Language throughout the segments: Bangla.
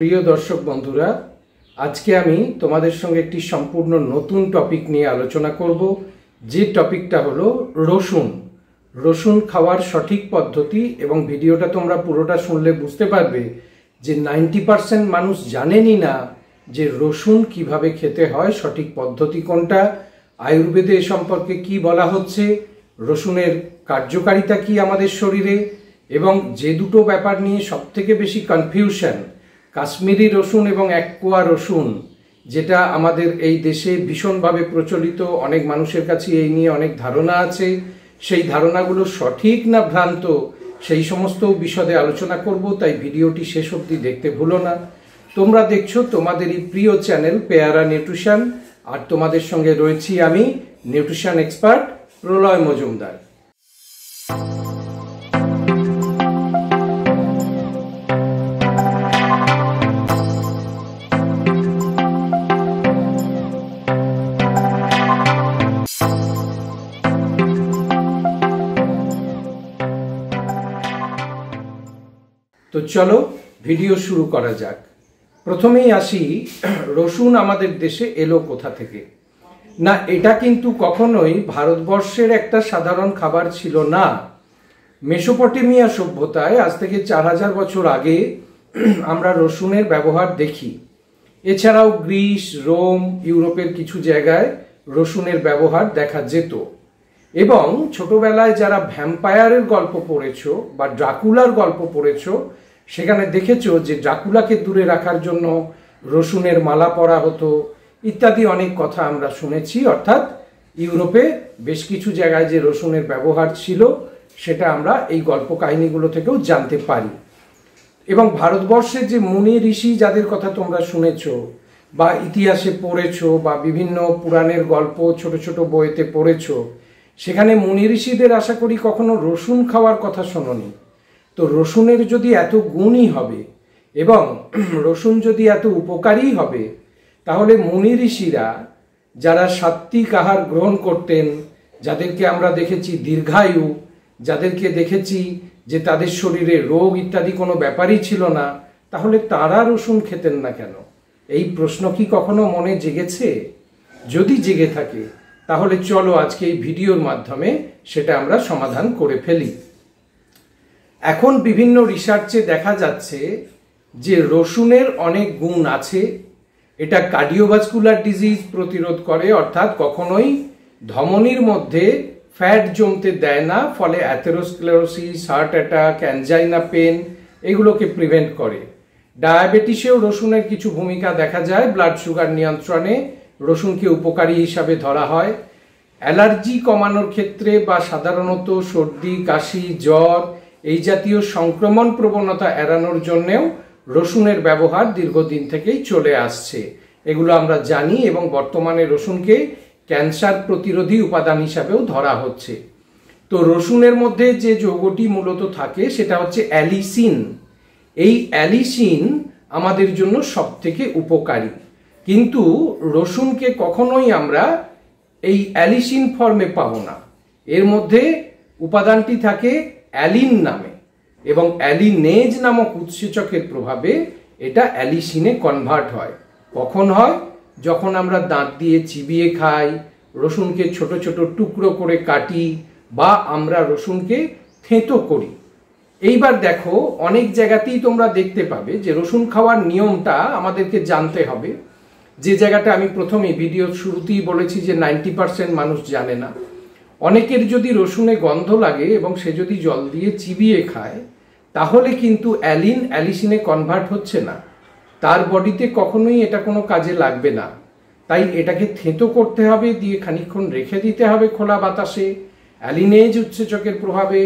প্রিয় দর্শক বন্ধুরা, আজকে আমি তোমাদের সঙ্গে একটি সম্পূর্ণ নতুন টপিক নিয়ে আলোচনা করব। যে টপিকটা হলো রসুন। রসুন খাওয়ার সঠিক পদ্ধতি, এবং ভিডিওটা তোমরা পুরোটা শুনলে বুঝতে পারবে যে 90% মানুষ জানেনই না যে রসুন কিভাবে খেতে হয়, সঠিক পদ্ধতি কোনটা, আয়ুর্বেদে এ সম্পর্কে কি বলা হচ্ছে, রসুনের কার্যকারিতা কি আমাদের শরীরে, এবং যে দুটো ব্যাপার নিয়ে সবথেকে বেশি কনফিউশন, কাশ্মীরি রসুন এবং এককোয়া রসুন, যেটা আমাদের এই দেশে ভীষণভাবে প্রচলিত, অনেক মানুষের কাছে এই নিয়ে অনেক ধারণা আছে, সেই ধারণাগুলো সঠিক না ভ্রান্ত সেই সমস্ত বিশদে আলোচনা করব। তাই ভিডিওটি শেষ অবধি দেখতে ভুলো না। তোমরা দেখছো তোমাদেরই প্রিয় চ্যানেল পেয়ারা নিউট্রিশন, আর তোমাদের সঙ্গে রয়েছি আমি নিউট্রিশন এক্সপার্ট প্রলয় মজুমদার। তো চলো ভিডিও শুরু করা যাক। প্রথমেই আসি, রসুন আমাদের দেশে এলো কোথা থেকে। না, এটা কিন্তু কখনোই ভারতবর্ষের একটা সাধারণ খাবার ছিল না। মেসোপটেমিয়া সভ্যতায় আজ থেকে 4000 বছর আগে আমরা রসুনের ব্যবহার দেখি। এছাড়াও গ্রিস, রোম, ইউরোপের কিছু জায়গায় রসুনের ব্যবহার দেখা যেত। এবং ছোটবেলায় যারা ভ্যাম্পায়ারের গল্প পড়েছো বা ড্রাকুলার গল্প পড়েছো, সেখানে দেখেছো যে ড্রাকুলাকে দূরে রাখার জন্য রসুনের মালা পরা হতো ইত্যাদি অনেক কথা আমরা শুনেছি। অর্থাৎ ইউরোপে বেশ কিছু জায়গায় যে রসুনের ব্যবহার ছিল সেটা আমরা এই গল্প কাহিনীগুলো থেকেও জানতে পারি। এবং ভারতবর্ষের যে মুনি ঋষি যাদের কথা তোমরা শুনেছো বা ইতিহাসে পড়েছো বা বিভিন্ন পুরাণের গল্প ছোট ছোট বইতে পড়েছো, সেখানে মুনি ঋষিদের আশা করি কখনো রসুন খাওয়ার কথা শোনোনি। তো রসুনের যদি এত গুণই হবে এবং রসুন যদি এত উপকারী হবে, তাহলে মুনি ঋষিরা যারা সাত্ত্বিক আহার গ্রহণ করতেন, যাদেরকে আমরা দেখেছি দীর্ঘায়ু, যাদেরকে দেখেছি যে তাদের শরীরে রোগ ইত্যাদি কোনো ব্যাপারই ছিল না, তাহলে তারা রসুন খেতেন না কেন? এই প্রশ্ন কি কখনো মনে জেগেছে? যদি জেগে থাকে তাহলে চলো আজকে এই ভিডিওর মাধ্যমে সেটা আমরা সমাধান করে ফেলি। এখন বিভিন্ন রিসার্চে দেখা যাচ্ছে যে রসুনের অনেক গুণ আছে। এটা কার্ডিওভাস্কুলার ডিজিজ প্রতিরোধ করে, অর্থাৎ কখনোই ধমনীর মধ্যে ফ্যাট জমতে দেয় না, ফলে atherosclerosis, heart attack, angina pain এগুলোকে প্রিভেন্ট করে। ডায়াবেটিসেও রসুনের কিছু ভূমিকা দেখা যায়, ব্লাড সুগার নিয়ন্ত্রণে রসুনকে উপকারী হিসাবে ধরা হয়। অ্যালার্জি কমানোর ক্ষেত্রে বা সাধারণত সর্দি, কাশি, জ্বর এই জাতীয় সংক্রমণ প্রবণতা এড়ানোর জন্যেও রসুনের ব্যবহার দীর্ঘদিন থেকেই চলে আসছে, এগুলো আমরা জানি। এবং বর্তমানে রসুনকে ক্যান্সার প্রতিরোধী উপাদান হিসাবেও ধরা হচ্ছে। তো রসুনের মধ্যে যে যৌগটি মূলত থাকে সেটা হচ্ছে অ্যালিসিন। এই অ্যালিসিন আমাদের জন্য সব থেকে উপকারী, কিন্তু রসুনকে কখনোই আমরা এই অ্যালিসিন ফর্মে পাবো না। এর মধ্যে উপাদানটি থাকে অ্যালিন নামে, এবং অ্যালিনেজ নামক উৎসেচকের প্রভাবে এটা অ্যালিসিনে কনভার্ট হয়। কখন হয়? যখন আমরা দাঁত দিয়ে চিবিয়ে খাই, রসুনকে ছোট ছোট টুকরো করে কাটি, বা আমরা রসুনকে থেঁতো করি। এইবার দেখো, অনেক জায়গাতেই তোমরা দেখতে পাবে যে রসুন খাওয়ার নিয়মটা আমাদেরকে জানতে হবে। যে জায়গাটা আমি প্রথমে ভিডিওর শুরুতেই বলেছি যে 90% মানুষ জানে না। অনেকের যদি রসুনে গন্ধ লাগে এবং সে যদি জল দিয়ে চিবিয়ে খায়, তাহলে কিন্তু অ্যালিসিনে কনভার্ট হচ্ছে না, তার বডিতে কখনোই এটা কোনো কাজে লাগবে না। তাই এটাকে থেঁতো করতে হবে, দিয়ে খানিকক্ষণ রেখে দিতে হবে খোলা বাতাসে। অ্যালিনেজ উৎসেচকের প্রভাবে,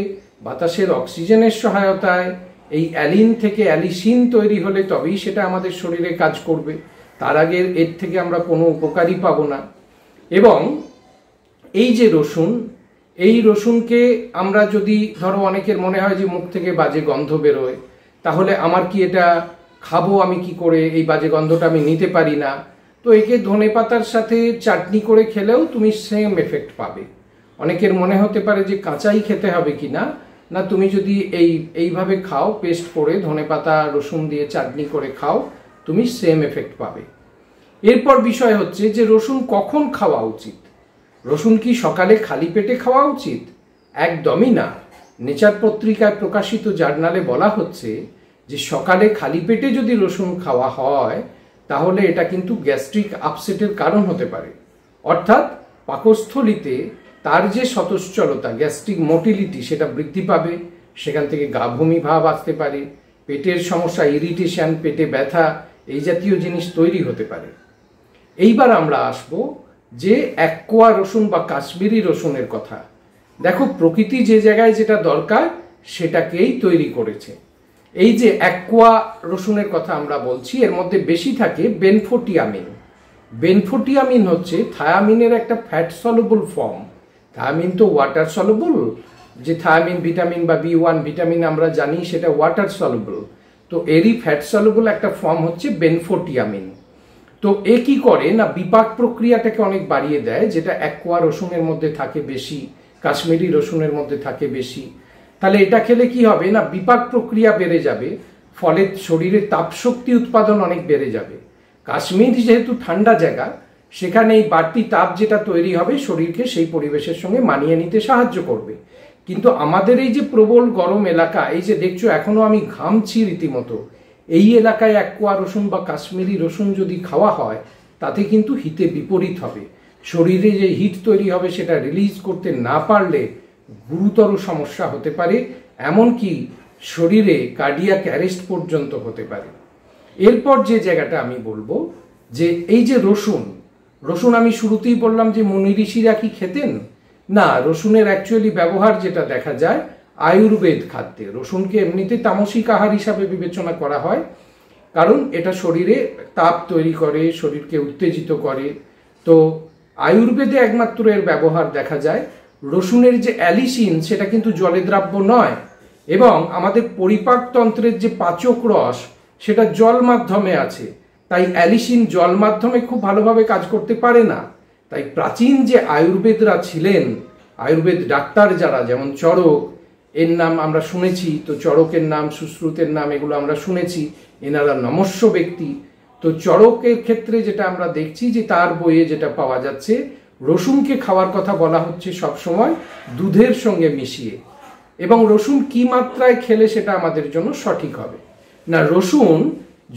বাতাসের অক্সিজেনের সহায়তায় এই অ্যালিন থেকে অ্যালিসিন তৈরি হলে তবেই সেটা আমাদের শরীরে কাজ করবে। তার আগে এর থেকে আমরা কোনো উপকারই পাবো না। এবং এই যে রসুন, এই রসুনকে আমরা যদি ধরো, অনেকের মনে হয় যে মুখ থেকে বাজে গন্ধ বেরোয়, তাহলে আমার কি এটা খাবো আমি কি করে? এই বাজে গন্ধটা আমি নিতে পারি না। তো একে ধনেপাতার সাথে চাটনি করে খেলেও তুমি সেম এফেক্ট পাবে। অনেকের মনে হতে পারে যে কাঁচাই খেতে হবে কিনা, না তুমি যদি এইভাবে খাও, পেস্ট করে ধনেপাতা রসুন দিয়ে চাটনি করে খাও, তুমি সেম এফেক্ট পাবে। এরপর বিষয় হচ্ছে যে রসুন কখন খাওয়া উচিত। রসুন কি সকালে খালি পেটে খাওয়া উচিত? একদমই না। নেচার পত্রিকায় প্রকাশিত জার্নালে বলা হচ্ছে যে সকালে খালি পেটে যদি রসুন খাওয়া হয় তাহলে এটা কিন্তু গ্যাস্ট্রিক আপসেটের কারণ হতে পারে। অর্থাৎ পাকস্থলিতে তার যে স্বতঃস্চলতা, গ্যাস্ট্রিক মোটিলিটি, সেটা বৃদ্ধি পাবে। সেখান থেকে গা বমি ভাব আসতে পারে, পেটের সমস্যা, ইরিটেশন, পেটে ব্যথা, এই জাতীয় জিনিস তৈরি হতে পারে। এইবার আমরা আসব যে এককোয়া রসুন বা কাশ্মীরি রসুনের কথা। দেখো, প্রকৃতি যে জায়গায় যেটা দরকার সেটাকেই তৈরি করেছে। এই যে এককোয়া রসুনের কথা আমরা বলছি, এর মধ্যে বেশি থাকে বেনফোটিয়ামিন। বেনফোটিয়ামিন হচ্ছে থায়ামিনের একটা ফ্যাট সলুবল ফর্ম। থায়ামিন তো ওয়াটার সলুবল, যে থায়ামিন ভিটামিন বা B1 ভিটামিন আমরা জানি সেটা ওয়াটার সলুবল। তো এরই ফ্যাট সলুবল একটা ফর্ম হচ্ছে বেনফোটিয়ামিন। তো এ কি করে না, বিপাক প্রক্রিয়াটাকে অনেক বাড়িয়ে দেয়, যেটা এককোয়া রসুনের মধ্যে থাকে বেশি, কাশ্মীরি রসুনের মধ্যে থাকে বেশি। তাহলে এটা খেলে কি হবে না, বিপাক প্রক্রিয়া বেড়ে যাবে, ফলে শরীরে তাপশক্তি উৎপাদন অনেক বেড়ে যাবে। কাশ্মীর যেহেতু ঠান্ডা জায়গা, সেখানে এই বাড়তি তাপ যেটা তৈরি হবে শরীরকে সেই পরিবেশের সঙ্গে মানিয়ে নিতে সাহায্য করবে। কিন্তু আমাদের এই যে প্রবল গরম এলাকা, এই যে দেখছো এখনো আমি ঘামছি রীতিমতো, এই এলাকায় এককোয়া রসুন বা কাশ্মীরি রসুন যদি খাওয়া হয় তাতে কিন্তু হিতে বিপরীত হবে। শরীরে যে হিট তৈরি হবে সেটা রিলিজ করতে না পারলে গুরুতর সমস্যা হতে পারে, এমনকি শরীরে কার্ডিয়াক অ্যারেস্ট পর্যন্ত হতে পারে। এরপর যে জায়গাটা আমি বলবো যে এই যে রসুন আমি শুরুতেই বললাম যে মুনি ঋষিরা কি খেতেন না। রসুনের অ্যাকচুয়ালি ব্যবহার যেটা দেখা যায় আয়ুর্বেদ খাদ্যে। রসুনকে এমনিতে তামসিক আহার হিসাবে বিবেচনা করা হয়, কারণ এটা শরীরে তাপ তৈরি করে, শরীরকে উত্তেজিত করে। তো আয়ুর্বেদে একমাত্র এর ব্যবহার দেখা যায়। রসুনের যে অ্যালিসিন সেটা কিন্তু জলে দ্রাব্য নয়, এবং আমাদের পরিপাকতন্ত্রের যে পাচক রস সেটা জল মাধ্যমে আছে, তাই অ্যালিসিন জল মাধ্যমে খুব ভালোভাবে কাজ করতে পারে না। তাই প্রাচীন যে আয়ুর্বেদরা ছিলেন, আয়ুর্বেদ ডাক্তার যারা, যেমন চরক, এর নাম আমরা শুনেছি, তো চরকের নাম, সুশ্রুতের নাম, এগুলো আমরা শুনেছি, এনারা নমস্য ব্যক্তি। তো চরকের ক্ষেত্রে যেটা আমরা দেখছি যে তার বইয়ে যেটা পাওয়া যাচ্ছে, রসুনকে খাওয়ার কথা বলা হচ্ছে সবসময় দুধের সঙ্গে মিশিয়ে। এবং রসুন কি মাত্রায় খেলে সেটা আমাদের জন্য সঠিক হবে না। রসুন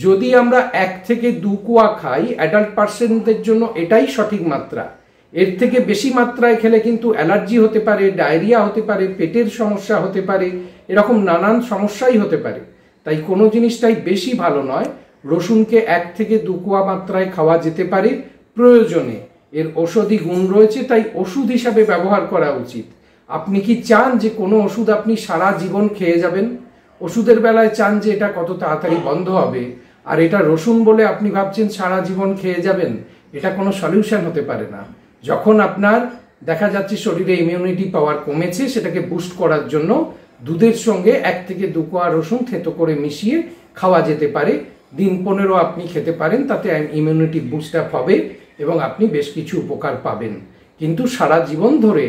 যদি আমরা 1 থেকে 2 কোয়া খাই, অ্যাডাল্ট পার্সনদের জন্য এটাই সঠিক মাত্রা। এর থেকে বেশি মাত্রায় খেলে কিন্তু অ্যালার্জি হতে পারে, ডায়রিয়া হতে পারে, পেটের সমস্যা হতে পারে, এরকম নানান সমস্যাই হতে পারে। তাই কোনো জিনিসটাই বেশি ভালো নয়। রসুনকে 1 থেকে 2 কোয়া মাত্রায় খাওয়া যেতে পারে প্রয়োজনে। এর ঔষধি গুণ রয়েছে, তাই ওষুধ হিসাবে ব্যবহার করা উচিত। আপনি কি চান যে কোনো ওষুধ আপনি সারা জীবন খেয়ে যাবেন? ওষুধের বেলায় চান যে এটা কত তাড়াতাড়ি বন্ধ হবে, আর এটা রসুন বলে আপনি ভাবছেন সারা জীবন খেয়ে যাবেন। এটা কোনো সলিউশন হতে পারে না। যখন আপনার দেখা যাচ্ছে শরীরে ইমিউনিটি পাওয়ার কমেছে, সেটাকে বুস্ট করার জন্য দুধের সঙ্গে 1 থেকে 2 কোয়া রসুন থেতো করে মিশিয়ে খাওয়া যেতে পারে। দিন 15 আপনি খেতে পারেন, তাতে ইমিউনিটি বুস্ট আপ হবে এবং আপনি বেশ কিছু উপকার পাবেন। কিন্তু সারা জীবন ধরে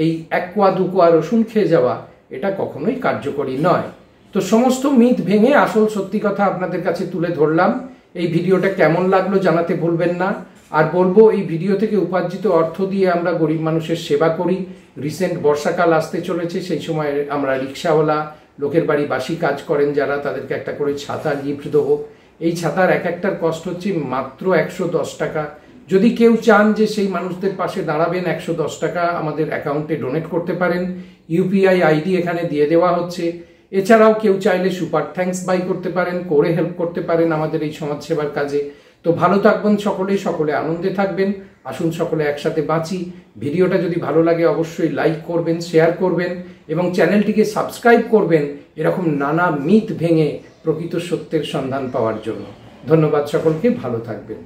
এই 1 কোয়া 2 কোয়া রসুন খেয়ে যাওয়া এটা কখনোই কার্যকরী নয়। তো সমস্ত মিথ ভেঙে আসল সত্যি কথা আপনাদের কাছে তুলে ধরলাম। এই ভিডিওটা কেমন লাগলো জানাতে ভুলবেন না। আর বলবো, এই ভিডিও থেকে উপার্জিত অর্থ দিয়ে আমরা গরিব মানুষের সেবা করি। রিসেন্ট বর্ষাকাল আসতে চলেছে, সেই সময় আমরা রিক্সাওয়ালা, লোকের বাড়ি বাসি কাজ করেন যারা, তাদেরকে একটা করে ছাতা গিফট দেবো। এই ছাতার এক একটার কষ্ট হচ্ছে মাত্র 110 টাকা। যদি কেউ চান যে সেই মানুষদের পাশে দাঁড়াবেন, 110 টাকা আমাদের অ্যাকাউন্টে ডোনেট করতে পারেন। ইউপিআই আইডি এখানে দিয়ে দেওয়া হচ্ছে। এছাড়াও কেউ চাইলে সুপার থ্যাঙ্কস বাই করতে পারেন, করে হেল্প করতে পারেন আমাদের এই সমাজসেবার কাজে। তো ভালো থাকবেন সকলে আনন্দে থাকবেন। আসুন সকলে একসাথে বাঁচি। ভিডিওটা যদি ভালো লাগে অবশ্যই লাইক করবেন, শেয়ার করবেন এবং চ্যানেলটিকে সাবস্ক্রাইব করবেন এরকম নানা মিথ ভেঙে প্রকৃত সত্যের সন্ধান পাওয়ার জন্য। ধন্যবাদ সকলকে, ভালো থাকবেন।